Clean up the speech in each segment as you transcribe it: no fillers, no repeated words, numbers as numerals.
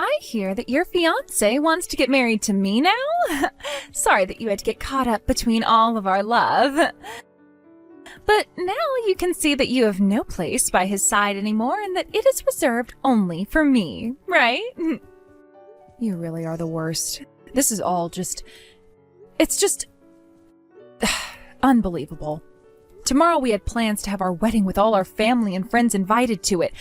I hear that your fiancé wants to get married to me now? Sorry that you had to get caught up between all of our love. But now you can see that you have no place by his side anymore and that it is reserved only for me, right? You really are the worst. This is all it's just unbelievable. Tomorrow we had plans to have our wedding with all our family and friends invited to it.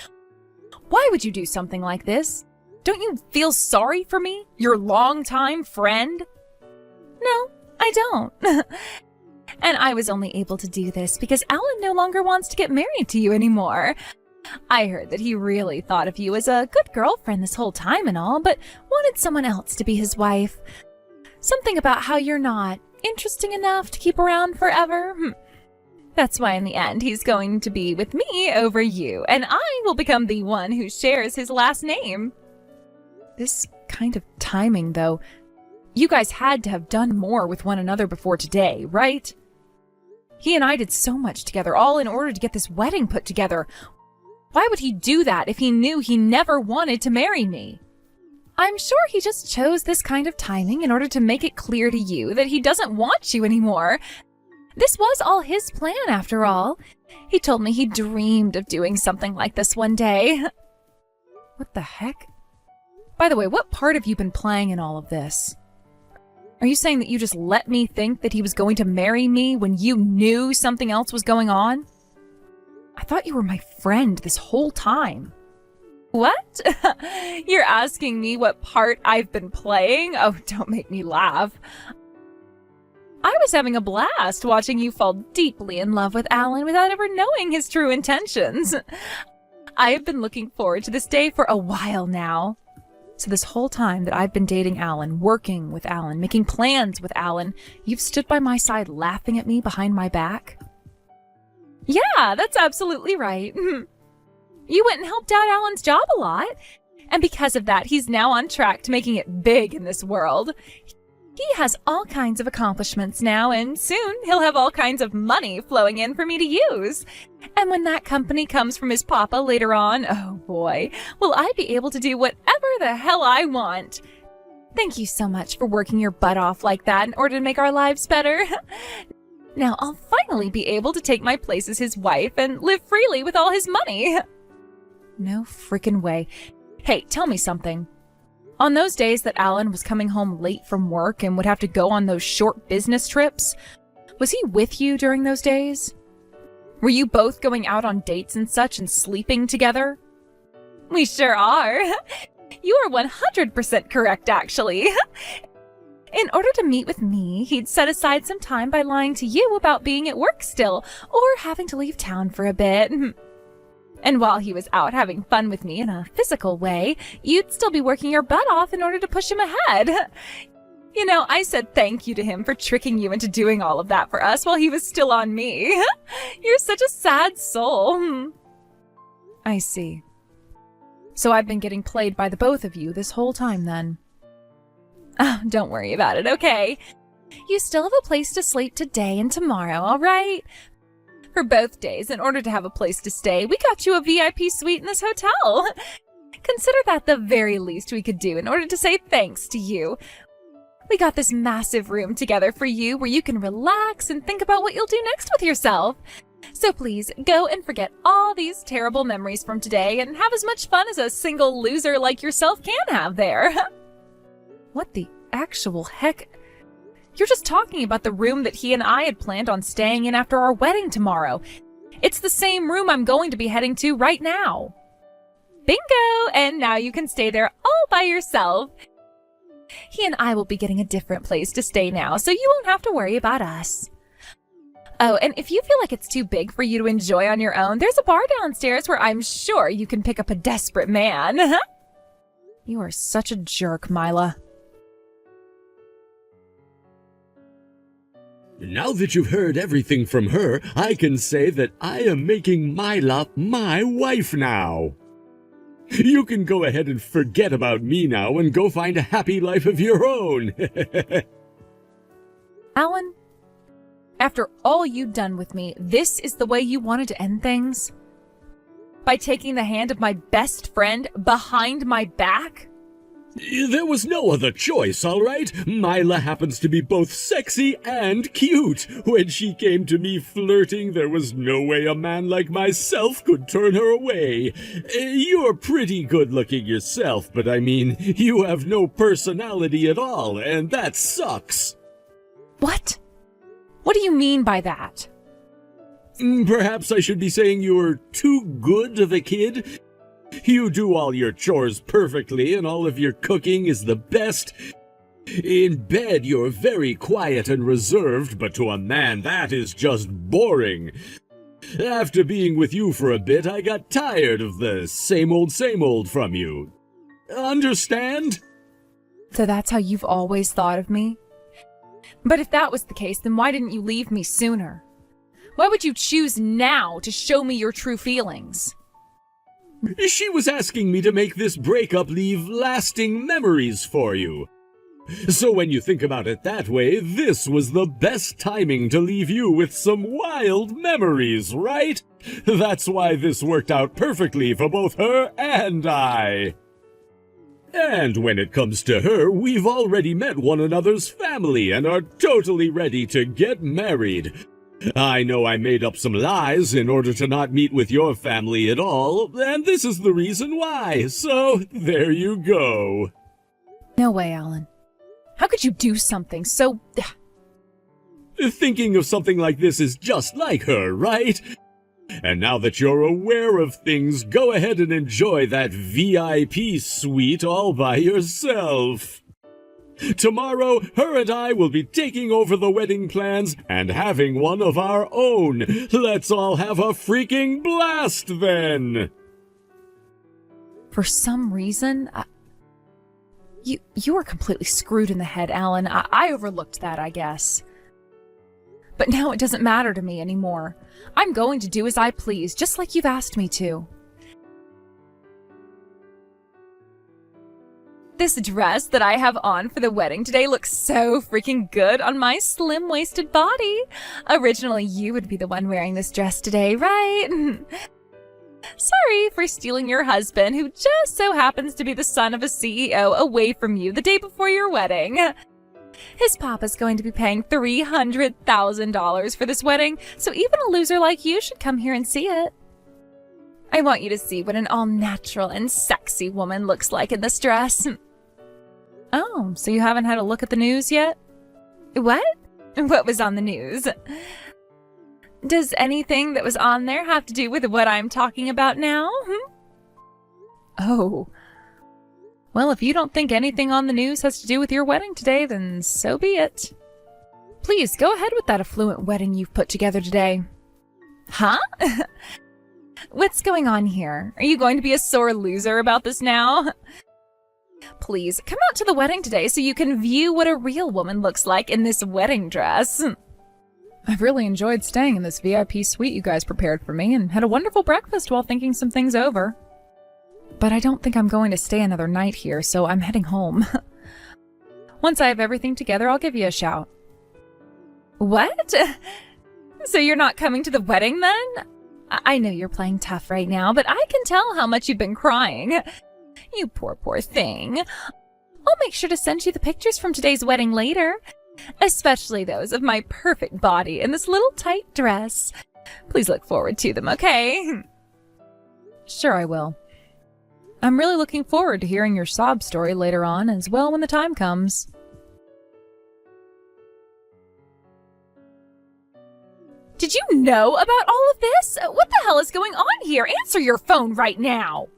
Why would you do something like this? Don't you feel sorry for me, your longtime friend? No, I don't. And I was only able to do this because Alan no longer wants to get married to you anymore. I heard that he really thought of you as a good girlfriend this whole time and all, but wanted someone else to be his wife. Something about how you're not interesting enough to keep around forever. That's why in the end he's going to be with me over you, and I will become the one who shares his last name. This kind of timing, though. You guys had to have done more with one another before today, right? He and I did so much together, all in order to get this wedding put together. Why would he do that if he knew he never wanted to marry me? I'm sure he just chose this kind of timing in order to make it clear to you that he doesn't want you anymore. This was all his plan, after all. He told me he dreamed of doing something like this one day. What the heck? By the way, what part have you been playing in all of this? Are you saying that you just let me think that he was going to marry me when you knew something else was going on? I thought you were my friend this whole time. What? You're asking me what part I've been playing? Oh, don't make me laugh. I was having a blast watching you fall deeply in love with Alan without ever knowing his true intentions. I have been looking forward to this day for a while now. So this whole time that I've been dating Alan, working with Alan, making plans with Alan, you've stood by my side laughing at me behind my back? Yeah, that's absolutely right. You went and helped out Alan's job a lot. And because of that, he's now on track to making it big in this world. He has all kinds of accomplishments now, and soon he'll have all kinds of money flowing in for me to use. And when that company comes from his papa later on, oh boy, will I be able to do whatever the hell I want. Thank you so much for working your butt off like that in order to make our lives better. Now I'll finally be able to take my place as his wife and live freely with all his money. No frickin' way. Hey, tell me something. On those days that Alan was coming home late from work and would have to go on those short business trips, was he with you during those days? Were you both going out on dates and such and sleeping together? We sure are. You are 100% correct, actually. In order to meet with me, he'd set aside some time by lying to you about being at work still or having to leave town for a bit. And while he was out having fun with me in a physical way, you'd still be working your butt off in order to push him ahead. You know, I said thank you to him for tricking you into doing all of that for us while he was still on me. You're such a sad soul. I see. So I've been getting played by the both of you this whole time then. Oh, don't worry about it, okay? You still have a place to sleep today and tomorrow, all right? For both days, in order to have a place to stay, we got you a VIP suite in this hotel. Consider that the very least we could do in order to say thanks to you. We got this massive room together for you where you can relax and think about what you'll do next with yourself. So please, go and forget all these terrible memories from today and have as much fun as a single loser like yourself can have there. What the actual heck? You're just talking about the room that he and I had planned on staying in after our wedding tomorrow. It's the same room I'm going to be heading to right now. Bingo! And now you can stay there all by yourself. He and I will be getting a different place to stay now, so you won't have to worry about us. Oh, and if you feel like it's too big for you to enjoy on your own, there's a bar downstairs where I'm sure you can pick up a desperate man. You are such a jerk, Mila. Now that you've heard everything from her, I can say that I am making Mila my wife now. You can go ahead and forget about me now and go find a happy life of your own. Alan, after all you've done with me, this is the way you wanted to end things? By taking the hand of my best friend behind my back? There was no other choice, all right? Mila happens to be both sexy and cute. When she came to me flirting, there was no way a man like myself could turn her away. You're pretty good-looking yourself, but I mean, you have no personality at all, and that sucks. What? What do you mean by that? Perhaps I should be saying you're too good of a kid? You do all your chores perfectly, and all of your cooking is the best. In bed, you're very quiet and reserved, but to a man, that is just boring. After being with you for a bit, I got tired of the same old from you. Understand? So that's how you've always thought of me? But if that was the case, then why didn't you leave me sooner? Why would you choose now to show me your true feelings? She was asking me to make this breakup leave lasting memories for you. So when you think about it that way, this was the best timing to leave you with some wild memories, right? That's why this worked out perfectly for both her and I. And when it comes to her, we've already met one another's family and are totally ready to get married. I know I made up some lies in order to not meet with your family at all, and this is the reason why, so there you go. No way, Alan. How could you do something so... Thinking of something like this is just like her, right? And now that you're aware of things, go ahead and enjoy that VIP suite all by yourself. Tomorrow, her and I will be taking over the wedding plans and having one of our own. Let's all have a freaking blast then! For some reason, you were completely screwed in the head, Alan. I overlooked that, I guess. But now it doesn't matter to me anymore. I'm going to do as I please, just like you've asked me to. This dress that I have on for the wedding today looks so freaking good on my slim-waisted body. Originally, you would be the one wearing this dress today, right? Sorry for stealing your husband, who just so happens to be the son of a CEO, away from you the day before your wedding. His papa's going to be paying $300,000 for this wedding, so even a loser like you should come here and see it. I want you to see what an all-natural and sexy woman looks like in this dress. Oh, so you haven't had a look at the news yet? What? What was on the news? Does anything that was on there have to do with what I'm talking about now? Oh. Well, if you don't think anything on the news has to do with your wedding today, then so be it. Please, go ahead with that affluent wedding you've put together today. Huh? What's going on here? Are you going to be a sore loser about this now? Please, come out to the wedding today so you can view what a real woman looks like in this wedding dress. I've really enjoyed staying in this VIP suite you guys prepared for me and had a wonderful breakfast while thinking some things over. But I don't think I'm going to stay another night here, so I'm heading home. Once I have everything together, I'll give you a shout. What? So you're not coming to the wedding then? I know you're playing tough right now, but I can tell how much you've been crying. You poor thing. I'll make sure to send you the pictures from today's wedding later, especially those of my perfect body in this little tight dress. Please look forward to them, okay? Sure I will. I'm really looking forward to hearing your sob story later on as well when the time comes. Did you know about all of this? What the hell is going on here? Answer your phone right now!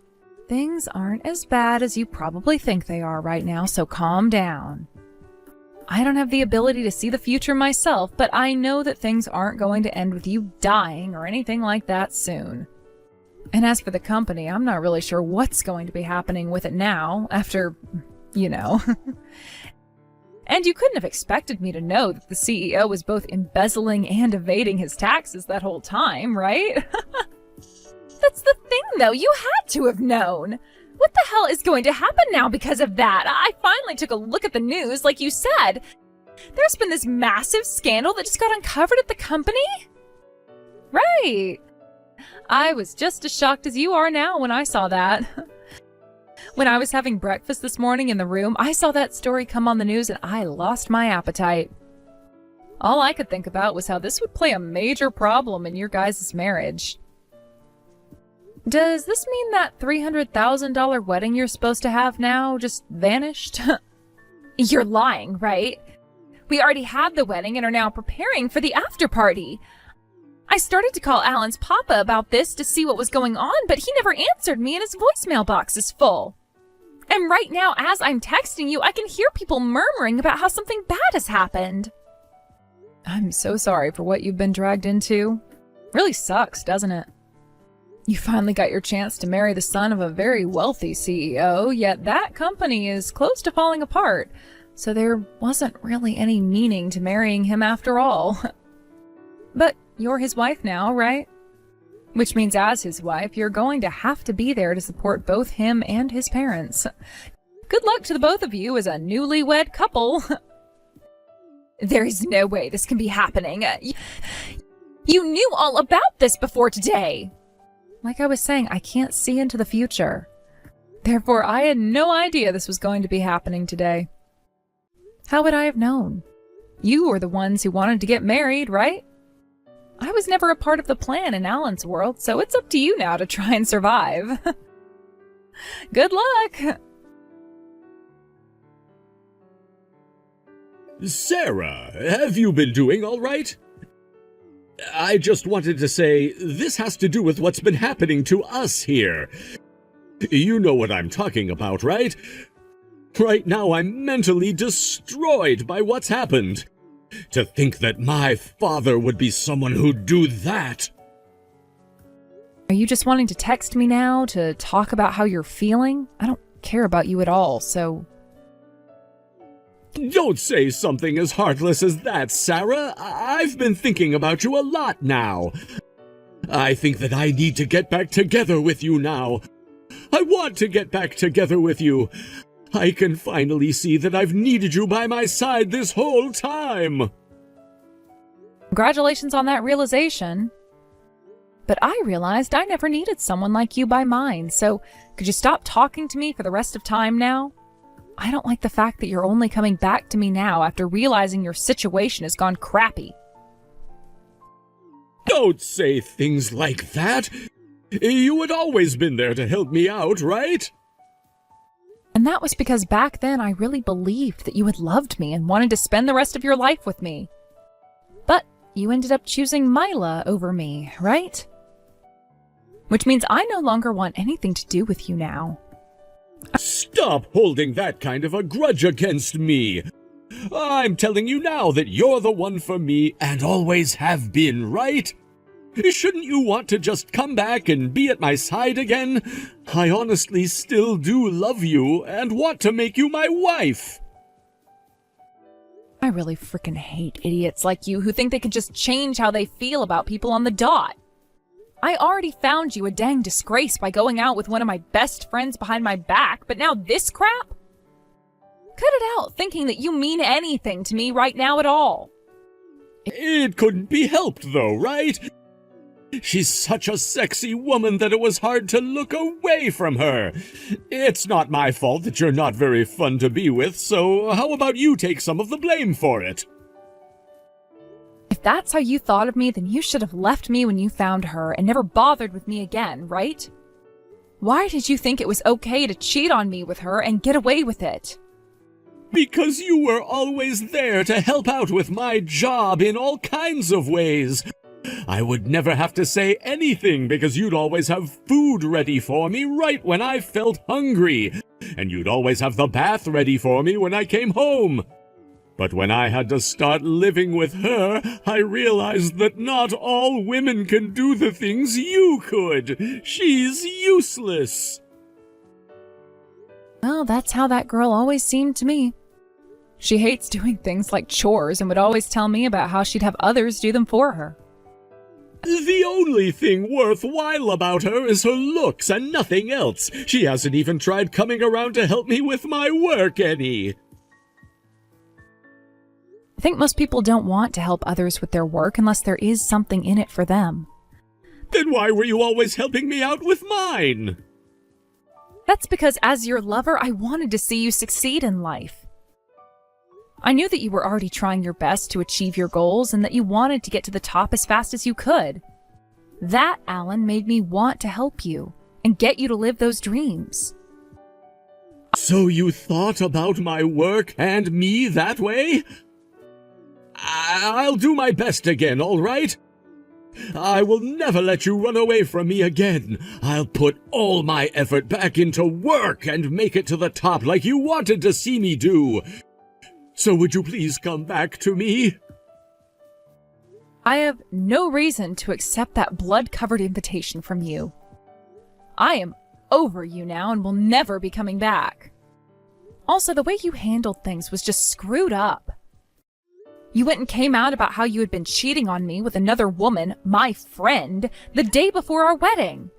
Things aren't as bad as you probably think they are right now, so calm down. I don't have the ability to see the future myself, but I know that things aren't going to end with you dying or anything like that soon. And as for the company, I'm not really sure what's going to be happening with it now, after, you know. And you couldn't have expected me to know that the CEO was both embezzling and evading his taxes that whole time, right? That's the thing, though. You had to have known. What the hell is going to happen now because of that? I finally took a look at the news, like you said. There's been this massive scandal that just got uncovered at the company? Right. I was just as shocked as you are now when I saw that. When I was having breakfast this morning in the room, I saw that story come on the news and I lost my appetite. All I could think about was how this would play a major problem in your guys' marriage. Does this mean that $300,000 wedding you're supposed to have now just vanished? You're lying, right? We already had the wedding and are now preparing for the after party. I started to call Alan's papa about this to see what was going on, but he never answered me and his voicemail box is full. And right now, as I'm texting you, I can hear people murmuring about how something bad has happened. I'm so sorry for what you've been dragged into. Really sucks, doesn't it? You finally got your chance to marry the son of a very wealthy CEO, yet that company is close to falling apart, so there wasn't really any meaning to marrying him after all. But you're his wife now, right? Which means as his wife, you're going to have to be there to support both him and his parents. Good luck to the both of you as a newlywed couple. There is no way this can be happening. You knew all about this before today. Like I was saying, I can't see into the future. Therefore, I had no idea this was going to be happening today. How would I have known? You were the ones who wanted to get married, right? I was never a part of the plan in Alan's world, so it's up to you now to try and survive. Good luck! Sarah, have you been doing all right? I just wanted to say, this has to do with what's been happening to us here. You know what I'm talking about, right? Right now I'm mentally destroyed by what's happened. To think that my father would be someone who'd do that. Are you just wanting to text me now to talk about how you're feeling? I don't care about you at all, so... Don't say something as heartless as that, Sarah. I've been thinking about you a lot now. I think that I need to get back together with you now. I want to get back together with you. I can finally see that I've needed you by my side this whole time. Congratulations on that realization. But I realized I never needed someone like you by mine, so could you stop talking to me for the rest of time now? I don't like the fact that you're only coming back to me now after realizing your situation has gone crappy. Don't say things like that. You had always been there to help me out, right? And that was because back then I really believed that you had loved me and wanted to spend the rest of your life with me. But you ended up choosing Mila over me, right? Which means I no longer want anything to do with you now. Stop holding that kind of a grudge against me. I'm telling you now that you're the one for me and always have been, right? Shouldn't you want to just come back and be at my side again? I honestly still do love you and want to make you my wife. I really freaking hate idiots like you who think they can just change how they feel about people on the dot. I already found you a dang disgrace by going out with one of my best friends behind my back, but now this crap? Cut it out thinking that you mean anything to me right now at all. It couldn't be helped though, right? She's such a sexy woman that it was hard to look away from her. It's not my fault that you're not very fun to be with, so how about you take some of the blame for it? If that's how you thought of me, then you should have left me when you found her and never bothered with me again, right? Why did you think it was okay to cheat on me with her and get away with it? Because you were always there to help out with my job in all kinds of ways. I would never have to say anything because you'd always have food ready for me right when I felt hungry, and you'd always have the bath ready for me when I came home. But when I had to start living with her, I realized that not all women can do the things you could. She's useless. Well, that's how that girl always seemed to me. She hates doing things like chores and would always tell me about how she'd have others do them for her. The only thing worthwhile about her is her looks and nothing else. She hasn't even tried coming around to help me with my work any. I think most people don't want to help others with their work unless there is something in it for them. Then why were you always helping me out with mine? That's because as your lover, I wanted to see you succeed in life. I knew that you were already trying your best to achieve your goals and that you wanted to get to the top as fast as you could. That, Alan, made me want to help you and get you to live those dreams. So you thought about my work and me that way? I'll do my best again, all right? I will never let you run away from me again. I'll put all my effort back into work and make it to the top like you wanted to see me do. So would you please come back to me? I have no reason to accept that blood-covered invitation from you. I am over you now and will never be coming back. Also, the way you handled things was just screwed up. You went and came out about how you had been cheating on me with another woman, my friend, the day before our wedding.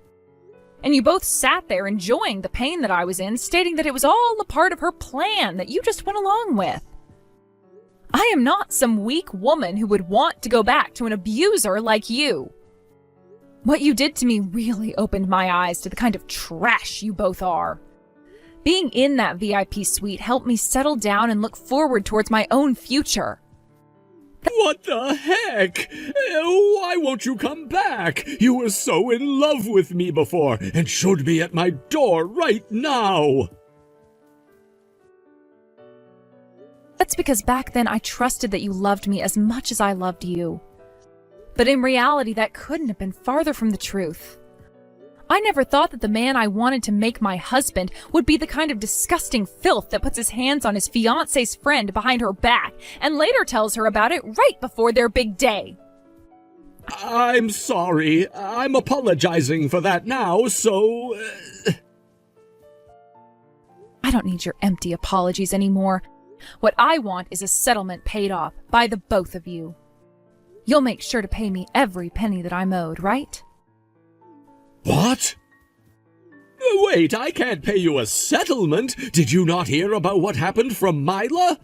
And you both sat there enjoying the pain that I was in, stating that it was all a part of her plan that you just went along with. I am not some weak woman who would want to go back to an abuser like you. What you did to me really opened my eyes to the kind of trash you both are. Being in that VIP suite helped me settle down and look forward towards my own future. What the heck? Why won't you come back? You were so in love with me before and showed me at my door right now. That's because back then I trusted that you loved me as much as I loved you. But in reality, that couldn't have been farther from the truth. I never thought that the man I wanted to make my husband would be the kind of disgusting filth that puts his hands on his fiancé's friend behind her back and later tells her about it right before their big day. I'm sorry. I'm apologizing for that now, so... I don't need your empty apologies anymore. What I want is a settlement paid off by the both of you. You'll make sure to pay me every penny that I'm owed, right? What? Wait, I can't pay you a settlement. Did you not hear about what happened from Mila?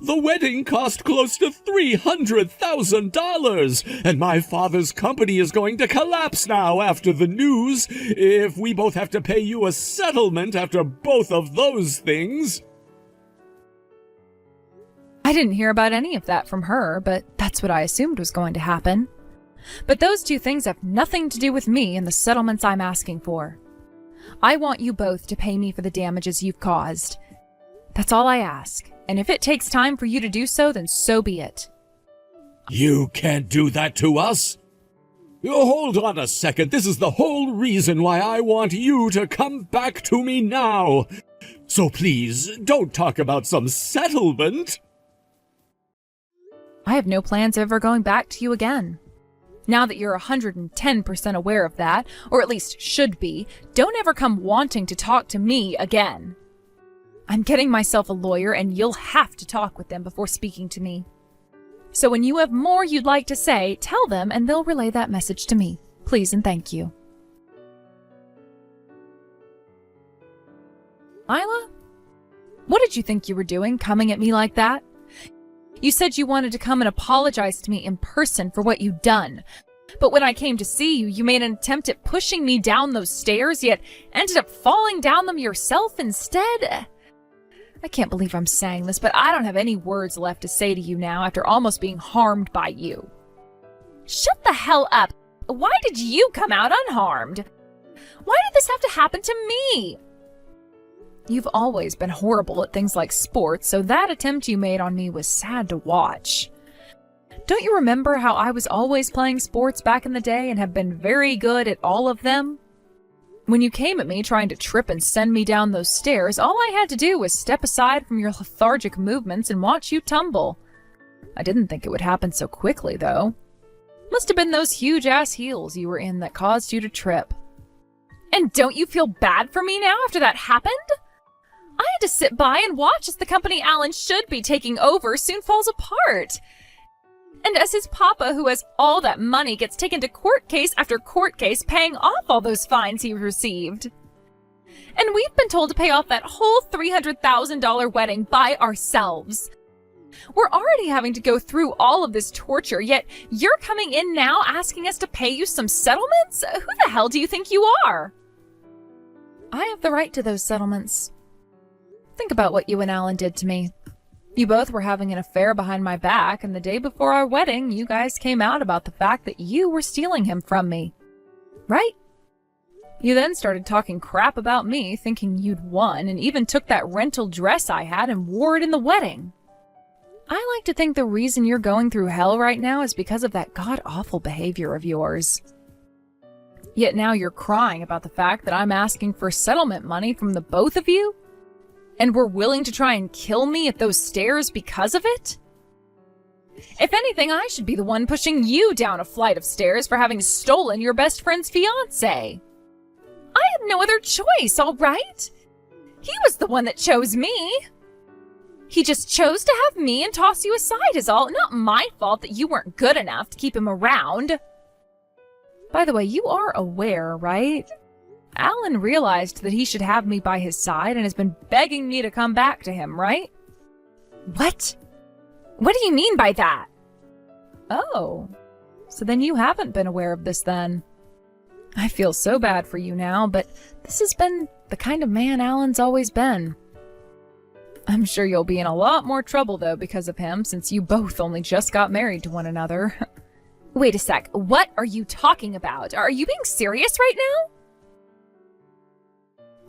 The wedding cost close to $300,000, and my father's company is going to collapse now after the news, if we both have to pay you a settlement after both of those things. I didn't hear about any of that from her, but that's what I assumed was going to happen. But those two things have nothing to do with me and the settlements I'm asking for. I want you both to pay me for the damages you've caused. That's all I ask, and if it takes time for you to do so, then so be it. You can't do that to us. Hold on a second. This is the whole reason why I want you to come back to me now. So please, don't talk about some settlement. I have no plans of ever going back to you again. Now that you're 110% aware of that, or at least should be, don't ever come wanting to talk to me again. I'm getting myself a lawyer, and you'll have to talk with them before speaking to me. So when you have more you'd like to say, tell them and they'll relay that message to me. Please and thank you. Mila? What did you think you were doing, coming at me like that? You said you wanted to come and apologize to me in person for what you'd done. But when I came to see you, you made an attempt at pushing me down those stairs, yet ended up falling down them yourself instead. I can't believe I'm saying this, but I don't have any words left to say to you now after almost being harmed by you. Shut the hell up! Why did you come out unharmed? Why did this have to happen to me? You've always been horrible at things like sports, so that attempt you made on me was sad to watch. Don't you remember how I was always playing sports back in the day and have been very good at all of them? When you came at me trying to trip and send me down those stairs, all I had to do was step aside from your lethargic movements and watch you tumble. I didn't think it would happen so quickly, though. Must have been those huge-ass heels you were in that caused you to trip. And don't you feel bad for me now after that happened? I had to sit by and watch as the company Alan should be taking over soon falls apart. And as his papa, who has all that money, gets taken to court case after court case paying off all those fines he received. And we've been told to pay off that whole $300,000 wedding by ourselves. We're already having to go through all of this torture, yet you're coming in now asking us to pay you some settlements? Who the hell do you think you are? I have the right to those settlements. Think about what you and Alan did to me. You both were having an affair behind my back, and the day before our wedding, you guys came out about the fact that you were stealing him from me. Right? You then started talking crap about me, thinking you'd won, and even took that rental dress I had and wore it in the wedding. I like to think the reason you're going through hell right now is because of that god-awful behavior of yours. Yet now you're crying about the fact that I'm asking for settlement money from the both of you? And were willing to try and kill me at those stairs because of it? If anything, I should be the one pushing you down a flight of stairs for having stolen your best friend's fiancé. I had no other choice, all right? He was the one that chose me. He just chose to have me and toss you aside is all. Not my fault that you weren't good enough to keep him around. By the way, you are aware, right? Alan realized that he should have me by his side and has been begging me to come back to him, right? What? What do you mean by that? Oh, so then you haven't been aware of this then. I feel so bad for you now, but this has been the kind of man Alan's always been. I'm sure you'll be in a lot more trouble, though, because of him, since you both only just got married to one another. Wait a sec, what are you talking about? Are you being serious right now?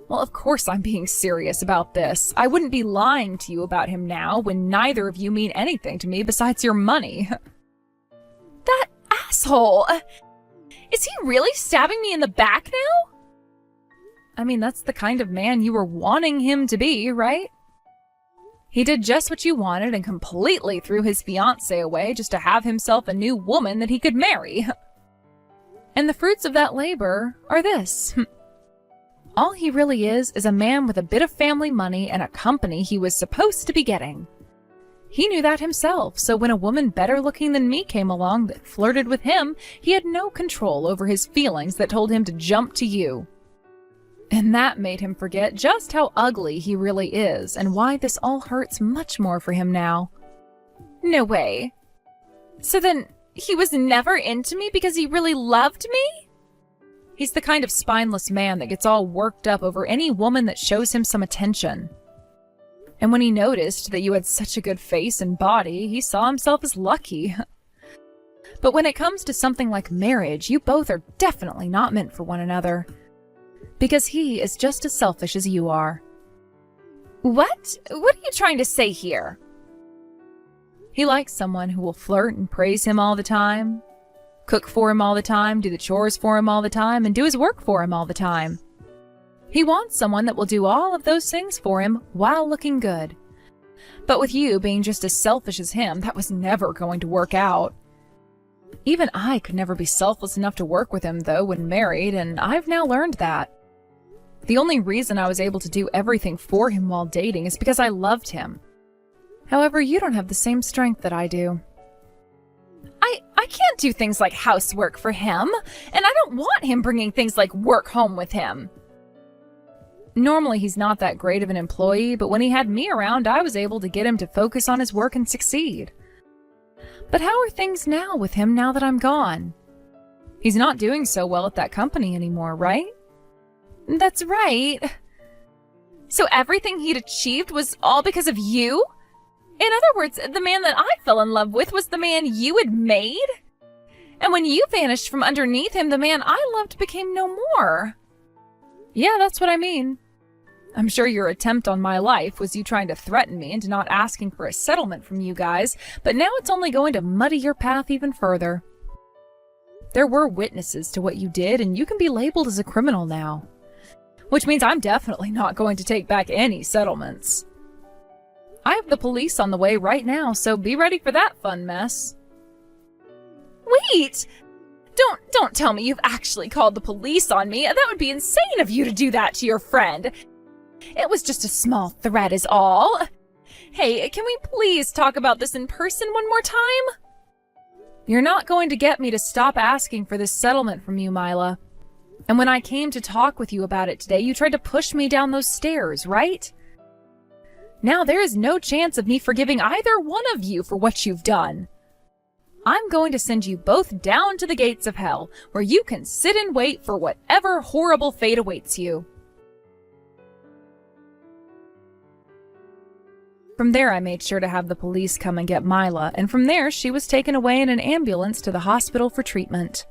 Well, of course I'm being serious about this. I wouldn't be lying to you about him now when neither of you mean anything to me besides your money. That asshole! Is he really stabbing me in the back now? I mean, that's the kind of man you were wanting him to be, right? He did just what you wanted and completely threw his fiancée away just to have himself a new woman that he could marry. And the fruits of that labor are this. All he really is a man with a bit of family money and a company he was supposed to be getting. He knew that himself, so when a woman better looking than me came along that flirted with him, he had no control over his feelings that told him to jump to you. And that made him forget just how ugly he really is and why this all hurts much more for him now. No way. So then, he was never into me because he really loved me? He's the kind of spineless man that gets all worked up over any woman that shows him some attention. And when he noticed that you had such a good face and body, he saw himself as lucky. But when it comes to something like marriage, you both are definitely not meant for one another. Because he is just as selfish as you are. What? What are you trying to say here? He likes someone who will flirt and praise him all the time, cook for him all the time, do the chores for him all the time, and do his work for him all the time. He wants someone that will do all of those things for him while looking good. But with you being just as selfish as him, that was never going to work out. Even I could never be selfless enough to work with him, though, when married, and I've now learned that. The only reason I was able to do everything for him while dating is because I loved him. However, you don't have the same strength that I do. I can't do things like housework for him, and I don't want him bringing things like work home with him. Normally, he's not that great of an employee, but when he had me around, I was able to get him to focus on his work and succeed. But how are things now with him now that I'm gone? He's not doing so well at that company anymore, right? That's right. So everything he'd achieved was all because of you? In other words, the man that I fell in love with was the man you had made? And when you vanished from underneath him, the man I loved became no more. Yeah, that's what I mean. I'm sure your attempt on my life was you trying to threaten me into not asking for a settlement from you guys, but now it's only going to muddy your path even further. There were witnesses to what you did, and you can be labeled as a criminal now. Which means I'm definitely not going to take back any settlements. I have the police on the way right now, so be ready for that fun mess. Wait! Don't tell me you've actually called the police on me. That would be insane of you to do that to your friend. It was just a small threat is all. Hey, can we please talk about this in person one more time? You're not going to get me to stop asking for this settlement from you, Mila. And when I came to talk with you about it today, you tried to push me down those stairs, right? Now there is no chance of me forgiving either one of you for what you've done. I'm going to send you both down to the gates of hell, where you can sit and wait for whatever horrible fate awaits you. From there, I made sure to have the police come and get Mila, and from there, she was taken away in an ambulance to the hospital for treatment.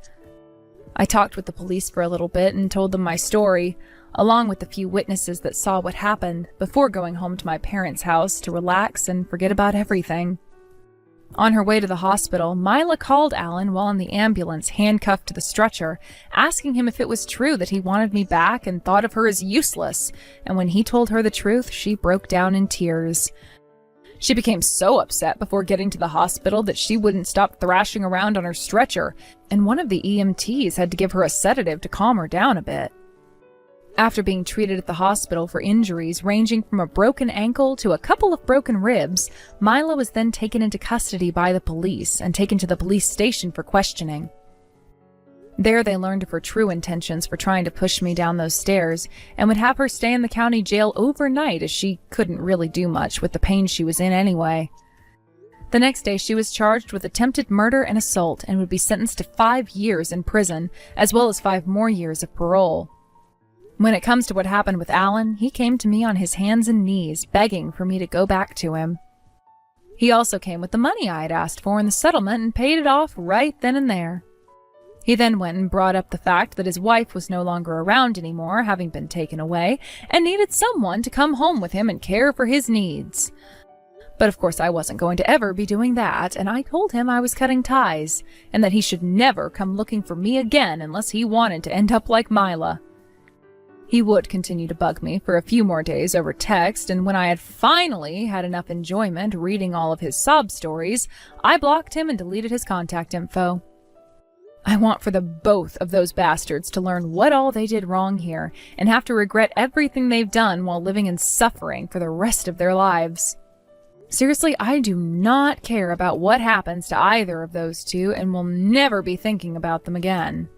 I talked with the police for a little bit and told them my story, along with the few witnesses that saw what happened, before going home to my parents' house to relax and forget about everything. On her way to the hospital, Mila called Alan while in the ambulance, handcuffed to the stretcher, asking him if it was true that he wanted me back and thought of her as useless, and when he told her the truth, she broke down in tears. She became so upset before getting to the hospital that she wouldn't stop thrashing around on her stretcher, and one of the EMTs had to give her a sedative to calm her down a bit. After being treated at the hospital for injuries ranging from a broken ankle to a couple of broken ribs, Mila was then taken into custody by the police and taken to the police station for questioning. There they learned of her true intentions for trying to push me down those stairs and would have her stay in the county jail overnight as she couldn't really do much with the pain she was in anyway. The next day she was charged with attempted murder and assault and would be sentenced to 5 years in prison, as well as 5 more years of parole. When it comes to what happened with Alan, he came to me on his hands and knees, begging for me to go back to him. He also came with the money I had asked for in the settlement and paid it off right then and there. He then went and brought up the fact that his wife was no longer around anymore, having been taken away, and needed someone to come home with him and care for his needs. But of course I wasn't going to ever be doing that, and I told him I was cutting ties, and that he should never come looking for me again unless he wanted to end up like Mila. He would continue to bug me for a few more days over text, and when I had finally had enough enjoyment reading all of his sob stories, I blocked him and deleted his contact info. I want for the both of those bastards to learn what all they did wrong here, and have to regret everything they've done while living in suffering for the rest of their lives. Seriously, I do not care about what happens to either of those two, and will never be thinking about them again.